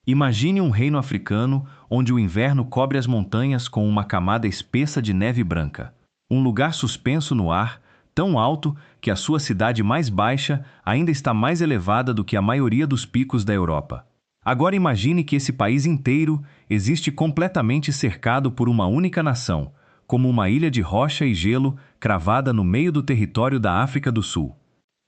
Imagine um reino africano onde o inverno cobre as montanhas com uma camada espessa de neve branca. Um lugar suspenso no ar, tão alto que a sua cidade mais baixa ainda está mais elevada do que a maioria dos picos da Europa. Agora imagine que esse país inteiro existe completamente cercado por uma única nação, como uma ilha de rocha e gelo cravada no meio do território da África do Sul.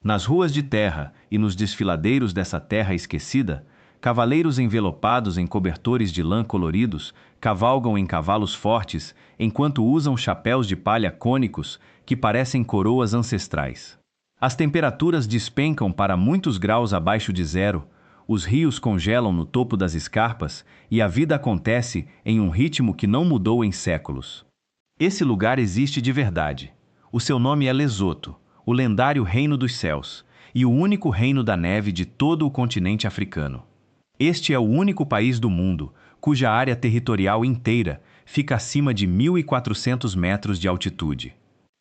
Nas ruas de terra e nos desfiladeiros dessa terra esquecida, cavaleiros envelopados em cobertores de lã coloridos cavalgam em cavalos fortes enquanto usam chapéus de palha cônicos que parecem coroas ancestrais. As temperaturas despencam para muitos graus abaixo de zero, os rios congelam no topo das escarpas e a vida acontece em um ritmo que não mudou em séculos. Esse lugar existe de verdade. O seu nome é Lesoto, o lendário Reino dos Céus, e o único reino da neve de todo o continente africano. Este é o único país do mundo cuja área territorial inteira fica acima de 1.400 metros de altitude.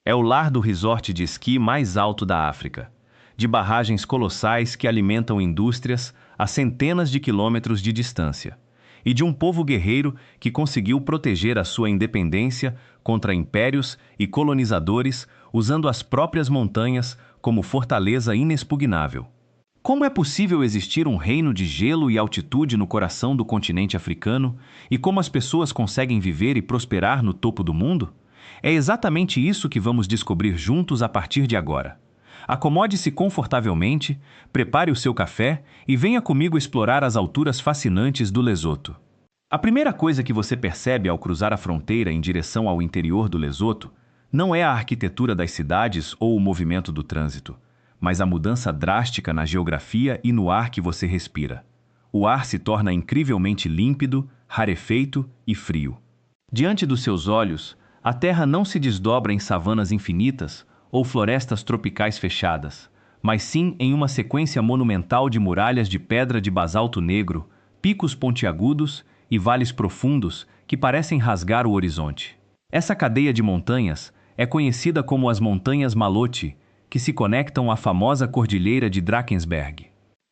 É o lar do resort de esqui mais alto da África, de barragens colossais que alimentam indústrias a centenas de quilômetros de distância, e de um povo guerreiro que conseguiu proteger a sua independência contra impérios e colonizadores usando as próprias montanhas como fortaleza inexpugnável. Como é possível existir um reino de gelo e altitude no coração do continente africano, e como as pessoas conseguem viver e prosperar no topo do mundo? É exatamente isso que vamos descobrir juntos a partir de agora. Acomode-se confortavelmente, prepare o seu café e venha comigo explorar as alturas fascinantes do Lesoto. A primeira coisa que você percebe ao cruzar a fronteira em direção ao interior do Lesoto não é a arquitetura das cidades ou o movimento do trânsito, mas a mudança drástica na geografia e no ar que você respira. O ar se torna incrivelmente límpido, rarefeito e frio. Diante dos seus olhos, a terra não se desdobra em savanas infinitas ou florestas tropicais fechadas, mas sim em uma sequência monumental de muralhas de pedra de basalto negro, picos pontiagudos e vales profundos que parecem rasgar o horizonte. Essa cadeia de montanhas é conhecida como as Montanhas Malote, que se conectam à famosa Cordilheira de Drakensberg.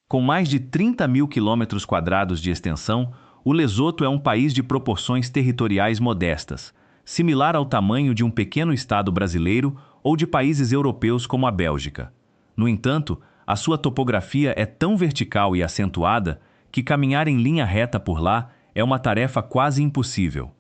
Com mais de 30.000 quilômetros quadrados de extensão, o Lesoto é um país de proporções territoriais modestas, similar ao tamanho de um pequeno estado brasileiro ou de países europeus como a Bélgica. No entanto, a sua topografia é tão vertical e acentuada que caminhar em linha reta por lá é uma tarefa quase impossível.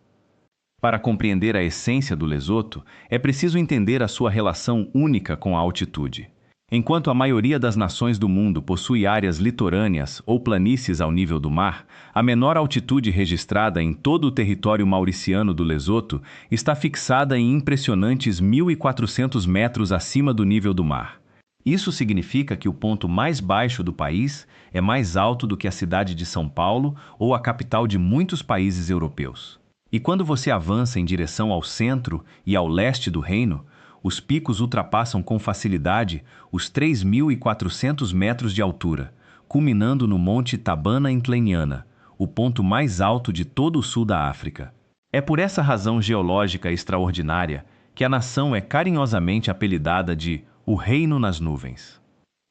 Para compreender a essência do Lesoto, é preciso entender a sua relação única com a altitude. Enquanto a maioria das nações do mundo possui áreas litorâneas ou planícies ao nível do mar, a menor altitude registrada em todo o território mauriciano do Lesoto está fixada em impressionantes 1.400 metros acima do nível do mar. Isso significa que o ponto mais baixo do país é mais alto do que a cidade de São Paulo ou a capital de muitos países europeus. E quando você avança em direção ao centro e ao leste do reino, os picos ultrapassam com facilidade os 3.400 metros de altura, culminando no Monte Tabana Incliniana, o ponto mais alto de todo o sul da África. É por essa razão geológica extraordinária que a nação é carinhosamente apelidada de o Reino nas Nuvens.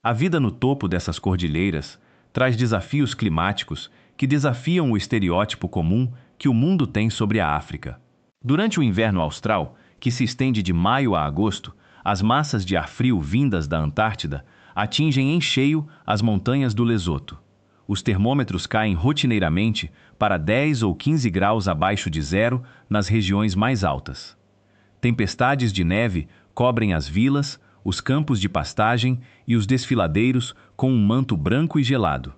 A vida no topo dessas cordilheiras traz desafios climáticos que desafiam o estereótipo comum que o mundo tem sobre a África. Durante o inverno austral, que se estende de maio a agosto, as massas de ar frio vindas da Antártida atingem em cheio as montanhas do Lesoto. Os termômetros caem rotineiramente para 10 ou 15 graus abaixo de zero nas regiões mais altas. Tempestades de neve cobrem as vilas, os campos de pastagem e os desfiladeiros com um manto branco e gelado.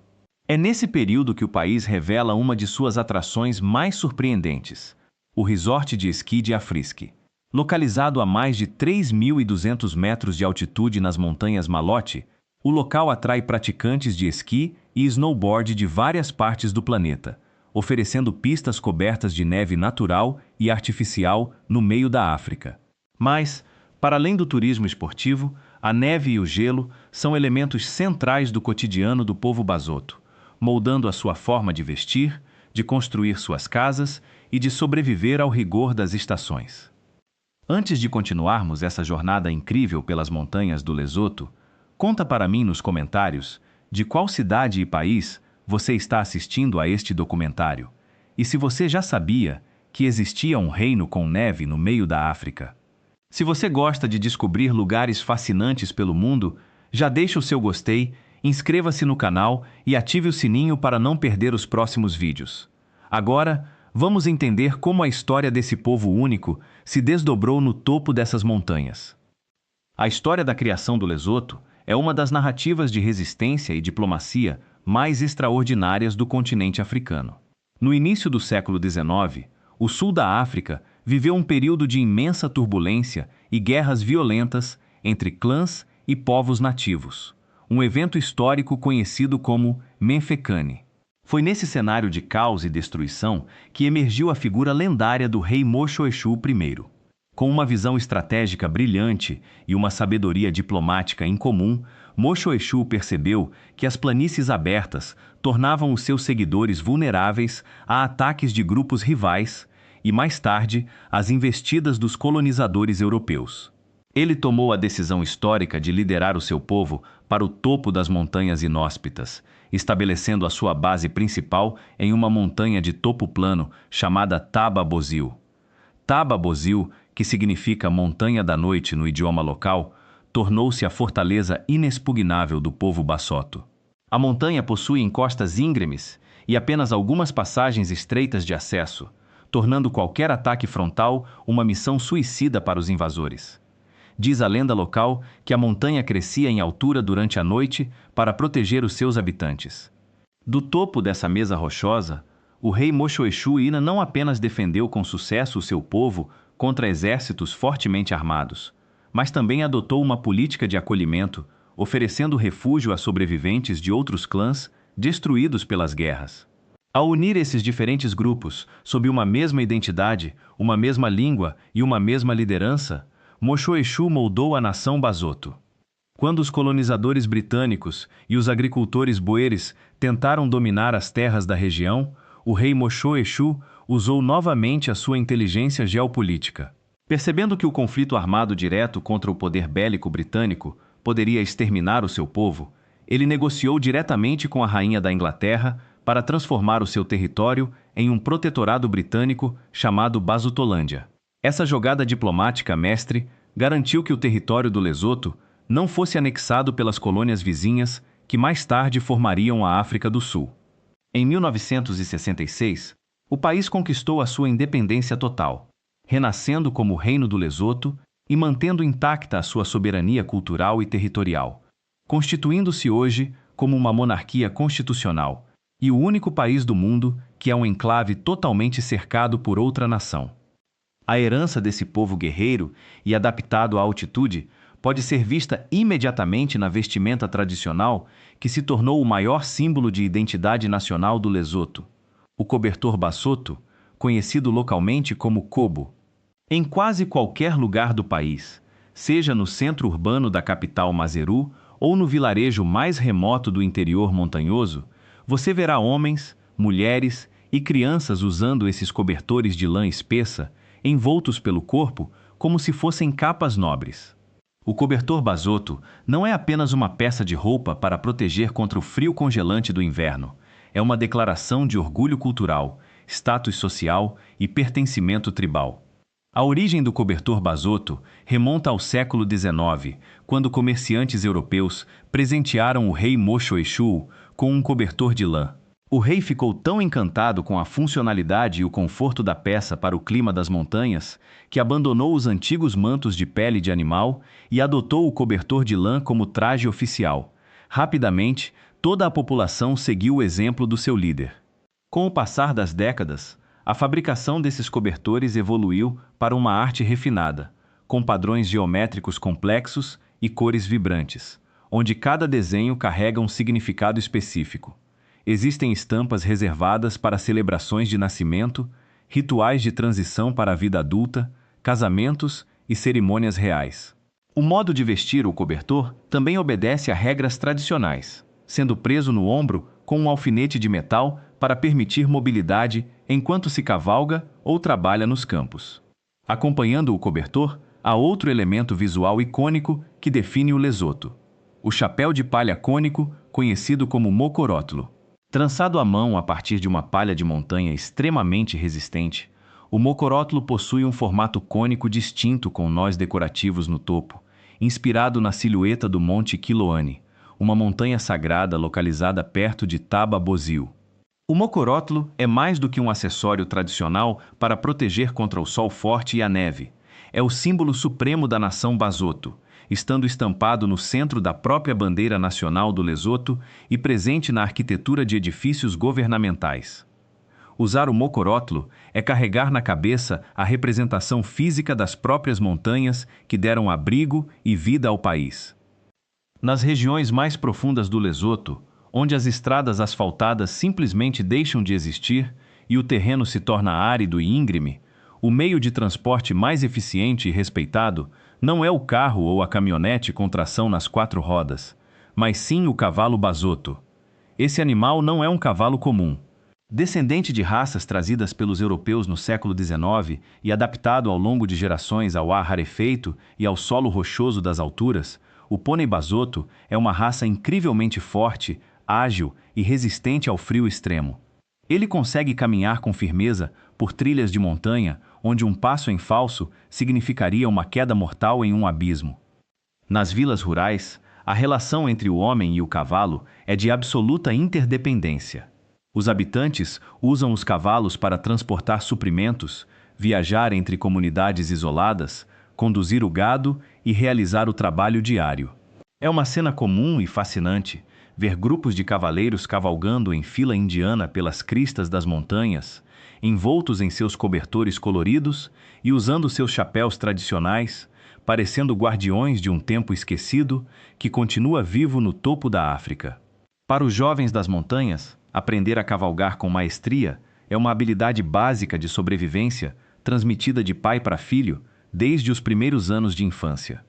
É nesse período que o país revela uma de suas atrações mais surpreendentes, o resort de esqui de Afriski. Localizado a mais de 3.200 metros de altitude nas Montanhas Malote, o local atrai praticantes de esqui e snowboard de várias partes do planeta, oferecendo pistas cobertas de neve natural e artificial no meio da África. Mas, para além do turismo esportivo, a neve e o gelo são elementos centrais do cotidiano do povo basoto, moldando a sua forma de vestir, de construir suas casas e de sobreviver ao rigor das estações. Antes de continuarmos essa jornada incrível pelas montanhas do Lesoto, conta para mim nos comentários de qual cidade e país você está assistindo a este documentário. E se você já sabia que existia um reino com neve no meio da África. Se você gosta de descobrir lugares fascinantes pelo mundo, já deixe o seu gostei, inscreva-se no canal e ative o sininho para não perder os próximos vídeos. Agora, vamos entender como a história desse povo único se desdobrou no topo dessas montanhas. A história da criação do Lesoto é uma das narrativas de resistência e diplomacia mais extraordinárias do continente africano. No início do século XIX, o sul da África viveu um período de imensa turbulência e guerras violentas entre clãs e povos nativos, um evento histórico conhecido como Memphekane. Foi nesse cenário de caos e destruição que emergiu a figura lendária do rei Moshoeshoe I. Com uma visão estratégica brilhante e uma sabedoria diplomática incomum, Moshoeshoe percebeu que as planícies abertas tornavam os seus seguidores vulneráveis a ataques de grupos rivais e, mais tarde, às investidas dos colonizadores europeus. Ele tomou a decisão histórica de liderar o seu povo para o topo das montanhas inóspitas, estabelecendo a sua base principal em uma montanha de topo plano chamada Taba Bozil. Taba Bozil, que significa Montanha da Noite no idioma local, tornou-se a fortaleza inexpugnável do povo bassoto. A montanha possui encostas íngremes e apenas algumas passagens estreitas de acesso, tornando qualquer ataque frontal uma missão suicida para os invasores. Diz a lenda local que a montanha crescia em altura durante a noite para proteger os seus habitantes. Do topo dessa mesa rochosa, o rei Moshoeshoe não apenas defendeu com sucesso o seu povo contra exércitos fortemente armados, mas também adotou uma política de acolhimento, oferecendo refúgio a sobreviventes de outros clãs destruídos pelas guerras. Ao unir esses diferentes grupos sob uma mesma identidade, uma mesma língua e uma mesma liderança, Moshoeshoe moldou a nação Basotho. Quando os colonizadores britânicos e os agricultores boeres tentaram dominar as terras da região, o rei Moshoeshoe usou novamente a sua inteligência geopolítica. Percebendo que o conflito armado direto contra o poder bélico britânico poderia exterminar o seu povo, ele negociou diretamente com a rainha da Inglaterra para transformar o seu território em um protetorado britânico chamado Basotolândia. Essa jogada diplomática mestre garantiu que o território do Lesoto não fosse anexado pelas colônias vizinhas que mais tarde formariam a África do Sul. Em 1966, o país conquistou a sua independência total, renascendo como Reino do Lesoto e mantendo intacta a sua soberania cultural e territorial, constituindo-se hoje como uma monarquia constitucional e o único país do mundo que é um enclave totalmente cercado por outra nação. A herança desse povo guerreiro e adaptado à altitude pode ser vista imediatamente na vestimenta tradicional que se tornou o maior símbolo de identidade nacional do Lesoto, o cobertor bassoto, conhecido localmente como kobo. Em quase qualquer lugar do país, seja no centro urbano da capital Maseru ou no vilarejo mais remoto do interior montanhoso, você verá homens, mulheres e crianças usando esses cobertores de lã espessa, envoltos pelo corpo como se fossem capas nobres. O cobertor bassoto não é apenas uma peça de roupa para proteger contra o frio congelante do inverno, é uma declaração de orgulho cultural, status social e pertencimento tribal. A origem do cobertor bassoto remonta ao século XIX, quando comerciantes europeus presentearam o rei Moshoeshoe com um cobertor de lã. O rei ficou tão encantado com a funcionalidade e o conforto da peça para o clima das montanhas que abandonou os antigos mantos de pele de animal e adotou o cobertor de lã como traje oficial. Rapidamente, toda a população seguiu o exemplo do seu líder. Com o passar das décadas, a fabricação desses cobertores evoluiu para uma arte refinada, com padrões geométricos complexos e cores vibrantes, onde cada desenho carrega um significado específico. Existem estampas reservadas para celebrações de nascimento, rituais de transição para a vida adulta, casamentos e cerimônias reais. O modo de vestir o cobertor também obedece a regras tradicionais, sendo preso no ombro com um alfinete de metal para permitir mobilidade enquanto se cavalga ou trabalha nos campos. Acompanhando o cobertor, há outro elemento visual icônico que define o Lesoto: o chapéu de palha cônico, conhecido como mocorótulo. Trançado à mão a partir de uma palha de montanha extremamente resistente, o mocorótulo possui um formato cônico distinto com nós decorativos no topo, inspirado na silhueta do Monte Quiloane, uma montanha sagrada localizada perto de Taba Bozil. O mocorótulo é mais do que um acessório tradicional para proteger contra o sol forte e a neve. É o símbolo supremo da nação Basoto, estando estampado no centro da própria bandeira nacional do Lesoto e presente na arquitetura de edifícios governamentais. Usar o mocorótulo é carregar na cabeça a representação física das próprias montanhas que deram abrigo e vida ao país. Nas regiões mais profundas do Lesoto, onde as estradas asfaltadas simplesmente deixam de existir e o terreno se torna árido e íngreme, o meio de transporte mais eficiente e respeitado não é o carro ou a caminhonete com tração nas 4 rodas, mas sim o cavalo basoto. Esse animal não é um cavalo comum. Descendente de raças trazidas pelos europeus no século XIX e adaptado ao longo de gerações ao ar rarefeito e ao solo rochoso das alturas, o pônei basoto é uma raça incrivelmente forte, ágil e resistente ao frio extremo. Ele consegue caminhar com firmeza por trilhas de montanha, onde um passo em falso significaria uma queda mortal em um abismo. Nas vilas rurais, a relação entre o homem e o cavalo é de absoluta interdependência. Os habitantes usam os cavalos para transportar suprimentos, viajar entre comunidades isoladas, conduzir o gado e realizar o trabalho diário. É uma cena comum e fascinante ver grupos de cavaleiros cavalgando em fila indiana pelas cristas das montanhas, envoltos em seus cobertores coloridos e usando seus chapéus tradicionais, parecendo guardiões de um tempo esquecido que continua vivo no topo da África. Para os jovens das montanhas, aprender a cavalgar com maestria é uma habilidade básica de sobrevivência transmitida de pai para filho desde os primeiros anos de infância.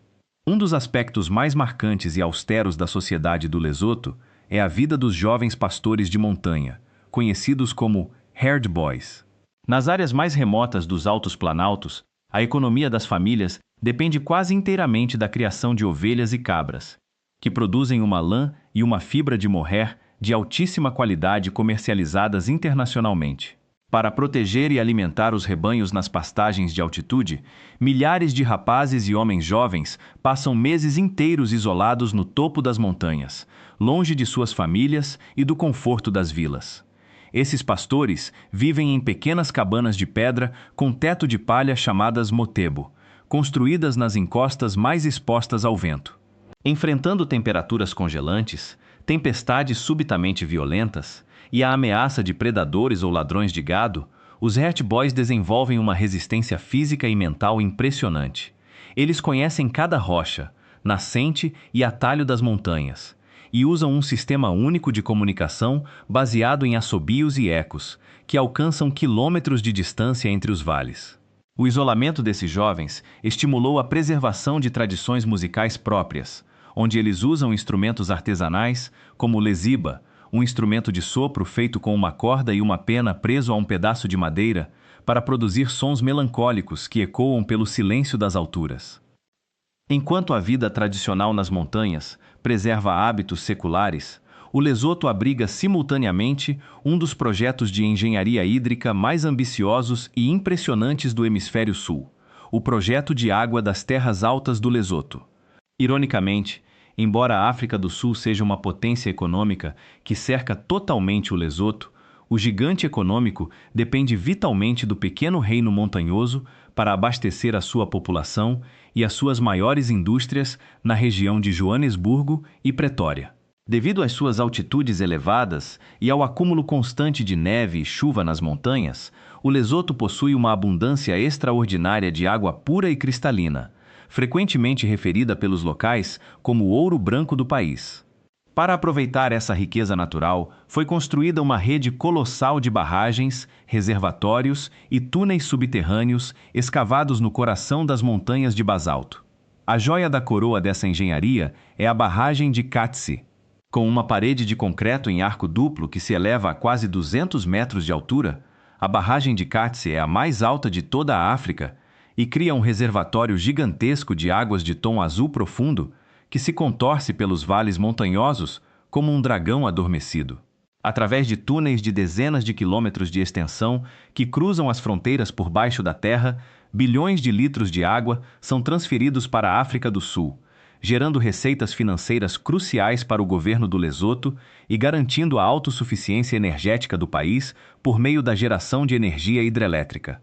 Um dos aspectos mais marcantes e austeros da sociedade do Lesoto é a vida dos jovens pastores de montanha, conhecidos como herd boys. Nas áreas mais remotas dos Altos Planaltos, a economia das famílias depende quase inteiramente da criação de ovelhas e cabras, que produzem uma lã e uma fibra de mohair de altíssima qualidade comercializadas internacionalmente. Para proteger e alimentar os rebanhos nas pastagens de altitude, milhares de rapazes e homens jovens passam meses inteiros isolados no topo das montanhas, longe de suas famílias e do conforto das vilas. Esses pastores vivem em pequenas cabanas de pedra com teto de palha chamadas motebo, construídas nas encostas mais expostas ao vento. Enfrentando temperaturas congelantes, tempestades subitamente violentas e a ameaça de predadores ou ladrões de gado, os herd boys desenvolvem uma resistência física e mental impressionante. Eles conhecem cada rocha, nascente e atalho das montanhas, e usam um sistema único de comunicação baseado em assobios e ecos, que alcançam quilômetros de distância entre os vales. O isolamento desses jovens estimulou a preservação de tradições musicais próprias, onde eles usam instrumentos artesanais, como o leziba, um instrumento de sopro feito com uma corda e uma pena preso a um pedaço de madeira, para produzir sons melancólicos que ecoam pelo silêncio das alturas. Enquanto a vida tradicional nas montanhas preserva hábitos seculares, o Lesoto abriga simultaneamente um dos projetos de engenharia hídrica mais ambiciosos e impressionantes do Hemisfério Sul, o Projeto de Água das Terras Altas do Lesoto. Ironicamente, embora a África do Sul seja uma potência econômica que cerca totalmente o Lesoto, o gigante econômico depende vitalmente do pequeno reino montanhoso para abastecer a sua população e as suas maiores indústrias na região de Joanesburgo e Pretória. Devido às suas altitudes elevadas e ao acúmulo constante de neve e chuva nas montanhas, o Lesoto possui uma abundância extraordinária de água pura e cristalina, frequentemente referida pelos locais como o ouro branco do país. Para aproveitar essa riqueza natural, foi construída uma rede colossal de barragens, reservatórios e túneis subterrâneos escavados no coração das montanhas de basalto. A joia da coroa dessa engenharia é a barragem de Katse. Com uma parede de concreto em arco duplo que se eleva a quase 200 metros de altura, a barragem de Katse é a mais alta de toda a África e cria um reservatório gigantesco de águas de tom azul profundo que se contorce pelos vales montanhosos como um dragão adormecido. Através de túneis de dezenas de quilômetros de extensão que cruzam as fronteiras por baixo da terra, bilhões de litros de água são transferidos para a África do Sul, gerando receitas financeiras cruciais para o governo do Lesoto e garantindo a autossuficiência energética do país por meio da geração de energia hidrelétrica.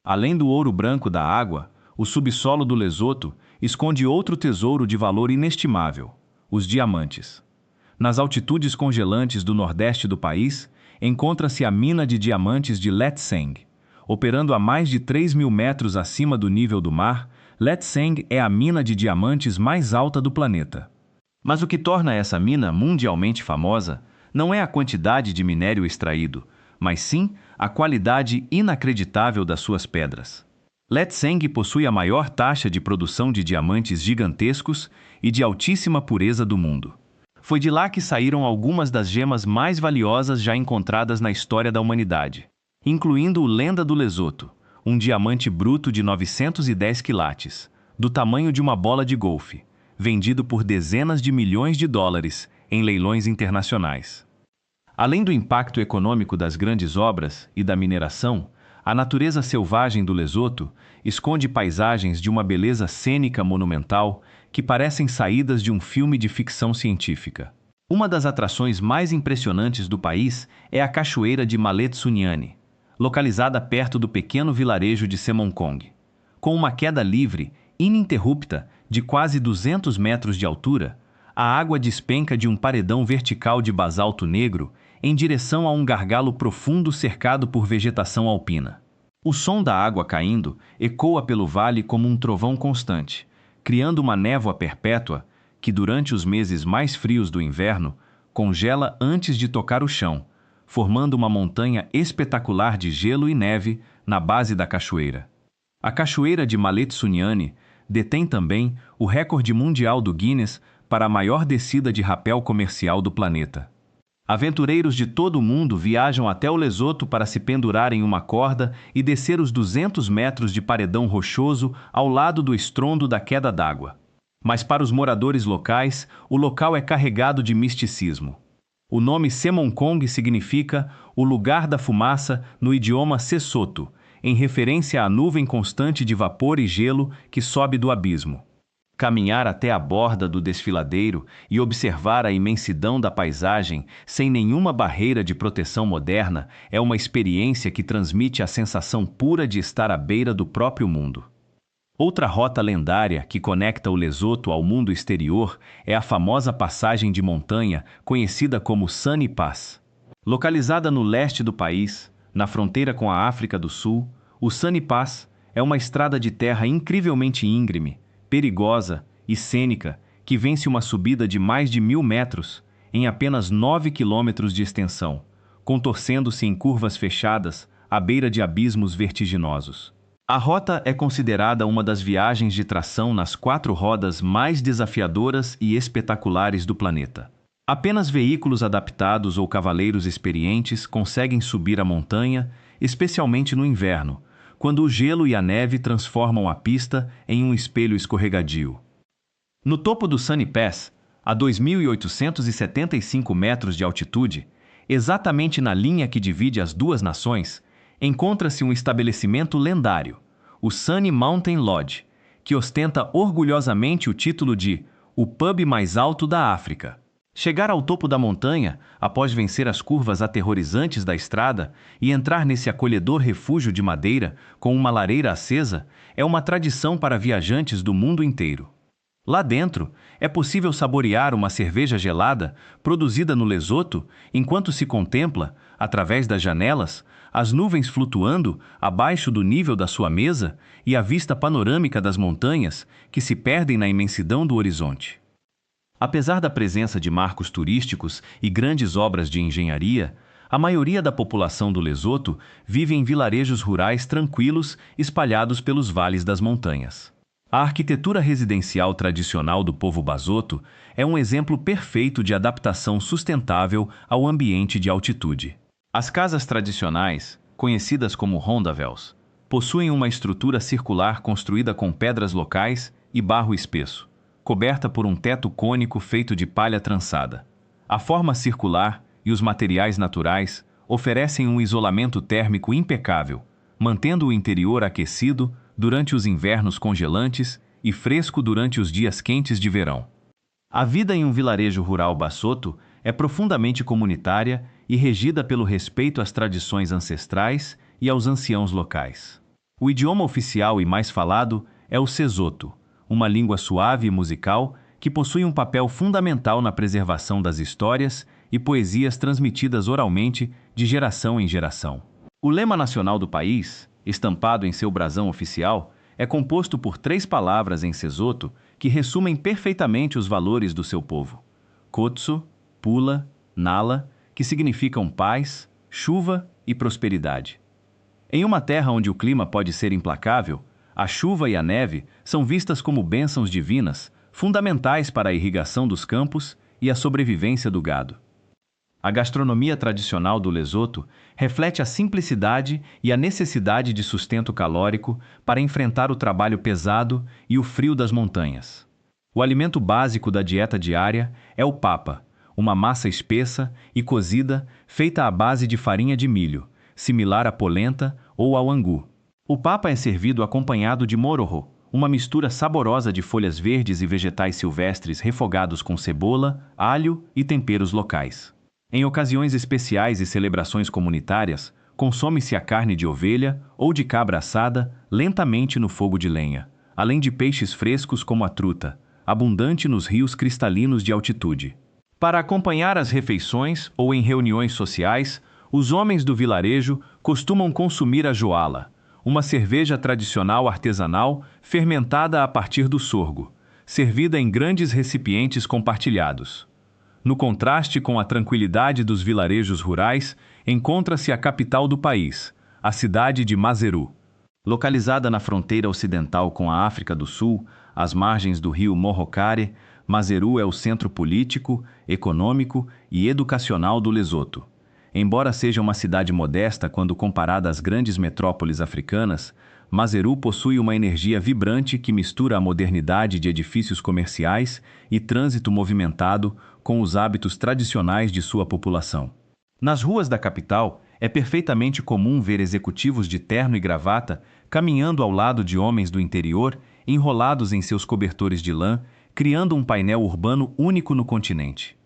Além do ouro branco da água, o subsolo do Lesoto esconde outro tesouro de valor inestimável: os diamantes. Nas altitudes congelantes do nordeste do país, encontra-se a mina de diamantes de Letseng. Operando a mais de 3.000 metros acima do nível do mar, Letseng é a mina de diamantes mais alta do planeta. Mas o que torna essa mina mundialmente famosa não é a quantidade de minério extraído, mas sim a qualidade inacreditável das suas pedras. Letseng possui a maior taxa de produção de diamantes gigantescos e de altíssima pureza do mundo. Foi de lá que saíram algumas das gemas mais valiosas já encontradas na história da humanidade, incluindo o Lenda do Lesoto, um diamante bruto de 910 quilates, do tamanho de uma bola de golfe, vendido por dezenas de milhões de dólares em leilões internacionais. Além do impacto econômico das grandes obras e da mineração, a natureza selvagem do Lesoto esconde paisagens de uma beleza cênica monumental que parecem saídas de um filme de ficção científica. Uma das atrações mais impressionantes do país é a Cachoeira de Maletsuniane, localizada perto do pequeno vilarejo de Semonkong. Com uma queda livre, ininterrupta, de quase 200 metros de altura, a água despenca de um paredão vertical de basalto negro em direção a um gargalo profundo cercado por vegetação alpina. O som da água caindo ecoa pelo vale como um trovão constante, criando uma névoa perpétua que, durante os meses mais frios do inverno, congela antes de tocar o chão, formando uma montanha espetacular de gelo e neve na base da cachoeira. A Cachoeira de Maletsuniane detém também o recorde mundial do Guinness para a maior descida de rapel comercial do planeta. Aventureiros de todo o mundo viajam até o Lesoto para se pendurar em uma corda e descer os 200 metros de paredão rochoso ao lado do estrondo da queda d'água. Mas para os moradores locais, o local é carregado de misticismo. O nome Semonkong significa o lugar da fumaça no idioma Sesotho, em referência à nuvem constante de vapor e gelo que sobe do abismo. Caminhar até a borda do desfiladeiro e observar a imensidão da paisagem sem nenhuma barreira de proteção moderna é uma experiência que transmite a sensação pura de estar à beira do próprio mundo. Outra rota lendária que conecta o Lesoto ao mundo exterior é a famosa passagem de montanha conhecida como Sunny Pass. Localizada no leste do país, na fronteira com a África do Sul, o Sunny Pass é uma estrada de terra incrivelmente íngreme, perigosa e cênica que vence uma subida de mais de 1.000 metros em apenas 9 quilômetros de extensão, contorcendo-se em curvas fechadas à beira de abismos vertiginosos. A rota é considerada uma das viagens de tração nas 4 rodas mais desafiadoras e espetaculares do planeta. Apenas veículos adaptados ou cavaleiros experientes conseguem subir a montanha, especialmente no inverno, quando o gelo e a neve transformam a pista em um espelho escorregadio. No topo do Sunny Pass, a 2.875 metros de altitude, exatamente na linha que divide as duas nações, encontra-se um estabelecimento lendário, o Sunny Mountain Lodge, que ostenta orgulhosamente o título de o pub mais alto da África. Chegar ao topo da montanha, após vencer as curvas aterrorizantes da estrada e entrar nesse acolhedor refúgio de madeira com uma lareira acesa, é uma tradição para viajantes do mundo inteiro. Lá dentro, é possível saborear uma cerveja gelada produzida no Lesoto enquanto se contempla, através das janelas, as nuvens flutuando abaixo do nível da sua mesa e a vista panorâmica das montanhas que se perdem na imensidão do horizonte. Apesar da presença de marcos turísticos e grandes obras de engenharia, a maioria da população do Lesoto vive em vilarejos rurais tranquilos espalhados pelos vales das montanhas. A arquitetura residencial tradicional do povo Basoto é um exemplo perfeito de adaptação sustentável ao ambiente de altitude. As casas tradicionais, conhecidas como rondavels, possuem uma estrutura circular construída com pedras locais e barro espesso, coberta por um teto cônico feito de palha trançada. A forma circular e os materiais naturais oferecem um isolamento térmico impecável, mantendo o interior aquecido durante os invernos congelantes e fresco durante os dias quentes de verão. A vida em um vilarejo rural Basotho é profundamente comunitária e regida pelo respeito às tradições ancestrais e aos anciãos locais. O idioma oficial e mais falado é o Sesotho, uma língua suave e musical que possui um papel fundamental na preservação das histórias e poesias transmitidas oralmente de geração em geração. O lema nacional do país, estampado em seu brasão oficial, é composto por 3 palavras em Sesotho que ressumem perfeitamente os valores do seu povo: Kotso, Pula, Nala, que significam paz, chuva e prosperidade. Em uma terra onde o clima pode ser implacável, a chuva e a neve são vistas como bênçãos divinas, fundamentais para a irrigação dos campos e a sobrevivência do gado. A gastronomia tradicional do Lesoto reflete a simplicidade e a necessidade de sustento calórico para enfrentar o trabalho pesado e o frio das montanhas. O alimento básico da dieta diária é o papa, uma massa espessa e cozida feita à base de farinha de milho, similar à polenta ou ao angu. O papa é servido acompanhado de moroho, uma mistura saborosa de folhas verdes e vegetais silvestres refogados com cebola, alho e temperos locais. Em ocasiões especiais e celebrações comunitárias, consome-se a carne de ovelha ou de cabra assada lentamente no fogo de lenha, além de peixes frescos como a truta, abundante nos rios cristalinos de altitude. Para acompanhar as refeições ou em reuniões sociais, os homens do vilarejo costumam consumir a joala, uma cerveja tradicional artesanal fermentada a partir do sorgo, servida em grandes recipientes compartilhados. No contraste com a tranquilidade dos vilarejos rurais, encontra-se a capital do país, a cidade de Maseru. Localizada na fronteira ocidental com a África do Sul, às margens do rio Morrocare, Maseru é o centro político, econômico e educacional do Lesoto. Embora seja uma cidade modesta quando comparada às grandes metrópoles africanas, Maseru possui uma energia vibrante que mistura a modernidade de edifícios comerciais e trânsito movimentado com os hábitos tradicionais de sua população. Nas ruas da capital, é perfeitamente comum ver executivos de terno e gravata caminhando ao lado de homens do interior, enrolados em seus cobertores de lã, criando um painel urbano único no continente.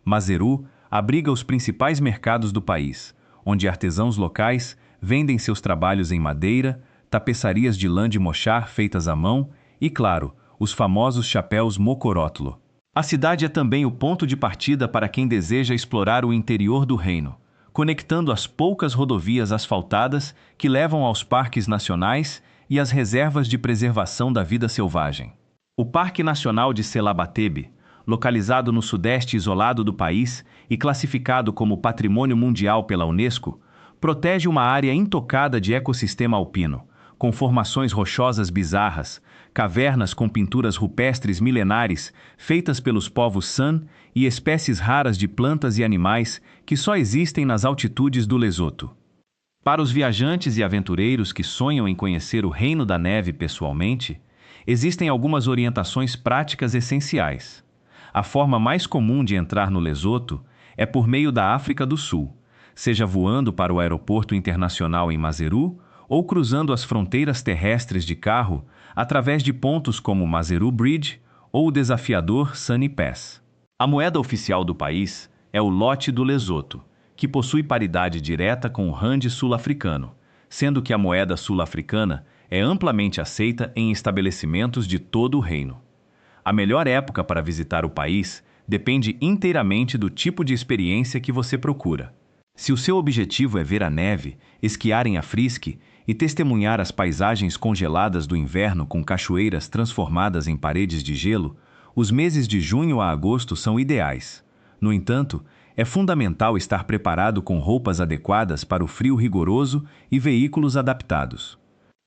Maseru abriga os principais mercados do país, onde artesãos locais vendem seus trabalhos em madeira, tapeçarias de lã de mochar feitas à mão e, claro, os famosos chapéus mocorótulo. A cidade é também o ponto de partida para quem deseja explorar o interior do reino, conectando as poucas rodovias asfaltadas que levam aos parques nacionais e às reservas de preservação da vida selvagem. O Parque Nacional de Selabatebe, localizado no sudeste isolado do país e classificado como Patrimônio Mundial pela Unesco, protege uma área intocada de ecossistema alpino, com formações rochosas bizarras, cavernas com pinturas rupestres milenares feitas pelos povos San e espécies raras de plantas e animais que só existem nas altitudes do Lesoto. Para os viajantes e aventureiros que sonham em conhecer o Reino da Neve pessoalmente, existem algumas orientações práticas essenciais. A forma mais comum de entrar no Lesoto é por meio da África do Sul, seja voando para o aeroporto internacional em Maseru ou cruzando as fronteiras terrestres de carro através de pontos como Maseru Bridge ou o desafiador Sunny Pass. A moeda oficial do país é o lote do Lesoto, que possui paridade direta com o rand sul-africano, sendo que a moeda sul-africana é amplamente aceita em estabelecimentos de todo o reino. A melhor época para visitar o país depende inteiramente do tipo de experiência que você procura. Se o seu objetivo é ver a neve, esquiar em Afrisque e testemunhar as paisagens congeladas do inverno com cachoeiras transformadas em paredes de gelo, os meses de junho a agosto são ideais. No entanto, é fundamental estar preparado com roupas adequadas para o frio rigoroso e veículos adaptados.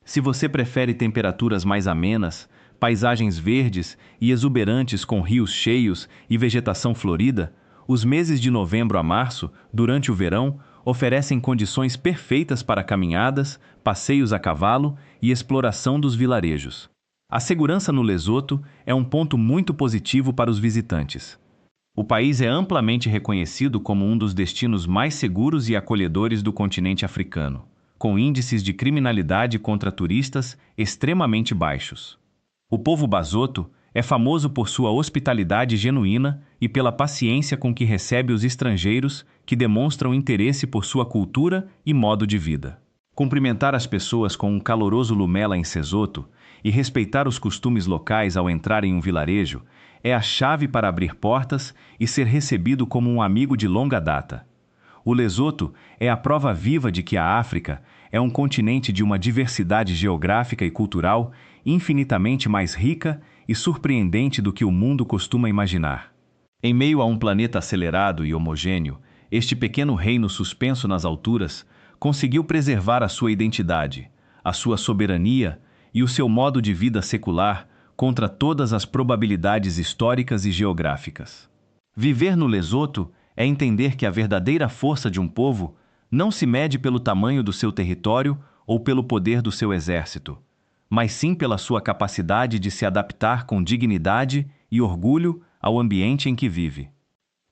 Se você prefere temperaturas mais amenas, paisagens verdes e exuberantes com rios cheios e vegetação florida, os meses de novembro a março, durante o verão, oferecem condições perfeitas para caminhadas, passeios a cavalo e exploração dos vilarejos. A segurança no Lesoto é um ponto muito positivo para os visitantes. O país é amplamente reconhecido como um dos destinos mais seguros e acolhedores do continente africano, com índices de criminalidade contra turistas extremamente baixos. O povo Basoto é famoso por sua hospitalidade genuína e pela paciência com que recebe os estrangeiros que demonstram interesse por sua cultura e modo de vida. Cumprimentar as pessoas com um caloroso lumela em Sesotho e respeitar os costumes locais ao entrar em um vilarejo é a chave para abrir portas e ser recebido como um amigo de longa data. O Lesoto é a prova viva de que a África é um continente de uma diversidade geográfica e cultural infinitamente mais rica e surpreendente do que o mundo costuma imaginar. Em meio a um planeta acelerado e homogêneo, este pequeno reino suspenso nas alturas conseguiu preservar a sua identidade, a sua soberania e o seu modo de vida secular contra todas as probabilidades históricas e geográficas. Viver no Lesoto é entender que a verdadeira força de um povo não se mede pelo tamanho do seu território ou pelo poder do seu exército, mas sim pela sua capacidade de se adaptar com dignidade e orgulho ao ambiente em que vive.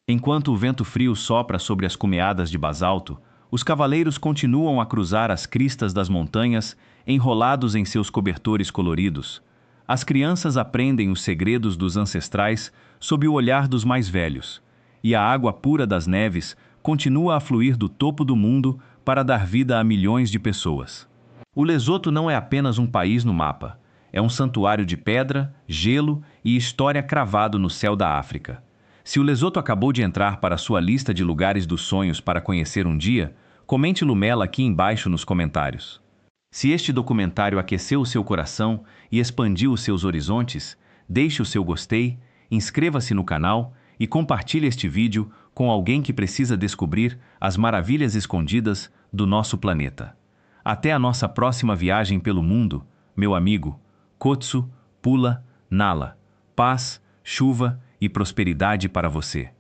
Enquanto o vento frio sopra sobre as cumeadas de basalto, os cavaleiros continuam a cruzar as cristas das montanhas, enrolados em seus cobertores coloridos. As crianças aprendem os segredos dos ancestrais sob o olhar dos mais velhos, e a água pura das neves continua a fluir do topo do mundo para dar vida a milhões de pessoas. O Lesoto não é apenas um país no mapa, é um santuário de pedra, gelo e história cravado no céu da África. Se o Lesoto acabou de entrar para sua lista de lugares dos sonhos para conhecer um dia, comente Lumela aqui embaixo nos comentários. Se este documentário aqueceu o seu coração e expandiu os seus horizontes, deixe o seu gostei, inscreva-se no canal e compartilhe este vídeo com alguém que precisa descobrir as maravilhas escondidas do nosso planeta. Até a nossa próxima viagem pelo mundo, meu amigo. Kotso, Pula, Nala. Paz, chuva e prosperidade para você.